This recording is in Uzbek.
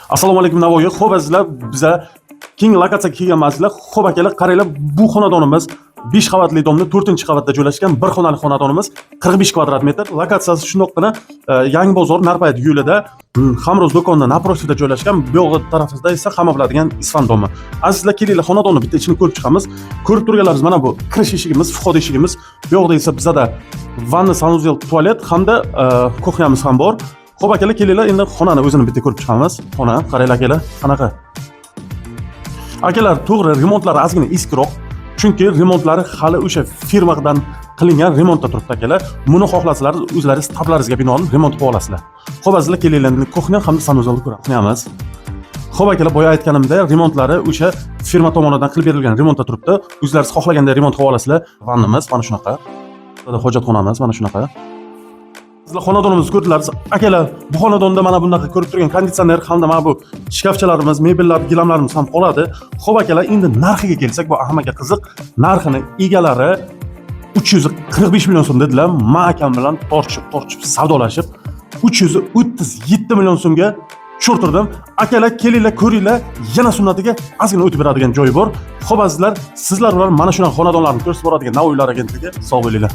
Assalomu alaykum Navoiy. Xo'p azizlar, biza keng lokatsiyaga kelganmasizlar. Xo'p akalar, qaranglar, bu xonadonimiz 5 qavatli domda 4-qavatda joylashgan bir xonali xonadonimiz 45 kvadrat metr. Lokatsiyasi shundoqqina Yangi bozor Narpayt yo'lida Xamroz do'konida naprosida joylashgan. Bu yoq tarafida esa hamma biladigan Isfan domi. Azizlar, kelinglar xonadonni bitta ichini ko'rib chiqamiz. Ko'rib turganlaringiz mana bu kirish eshigimiz, vxod eshigimiz. Bu yoqda esa bizada vanna, sanuzel, tualet hamda kuxnyamiz ham bor. Xo'p akalar, kelinglar endi xonani o'zini bitta ko'rib chiqamiz. Xona, qaranglar akalar, qanaqa? Akalar, to'g'ri, remontlari ozgina eskiroq. Chunki remontlari hali o'sha firmadan qilingan remontda turibdi akalar. Buni xohlasizlar, o'zlaringiz tablaringizga binoan remont qilib olasizlar. Xo'p azizlar, kelinglar endi kuxnya hamda sanuzelni ko'ramiz. Xo'p akalar, boya aytganimdek, remontlari o'sha firma tomonidan qilib berilgan remontda turibdi. O'zlaringiz xohlaganda remont qilib olasizlar. Vannamiz mana shunaqa. Hojatxonamiz mana shunaqa. Sizlar xonadonimizni ko'rdinglar. Akalar, bu xonadonda mana bunaqa ko'rib turgan konditsioner hamda mana bu shkafchalarimiz, mebellar, gilamlarimiz ham qoladi. Xo'p akalar, endi narxiga kelsak, bu hammaga qiziq. Narxini egalari 345 million so'm dedilar. Men akam bilan tortishib savdolashib 337 million so'mga tushirtirdim. Akalar, kelinglar, ko'ringlar. Yana sunnatiga ozgina o'tib beradigan joyi bor. Xo'p azizlar, sizlar bilan mana shunaqa xonadonlarni ko'rsatib boradigan Navoiy agentligi. Sog' bo'linglar.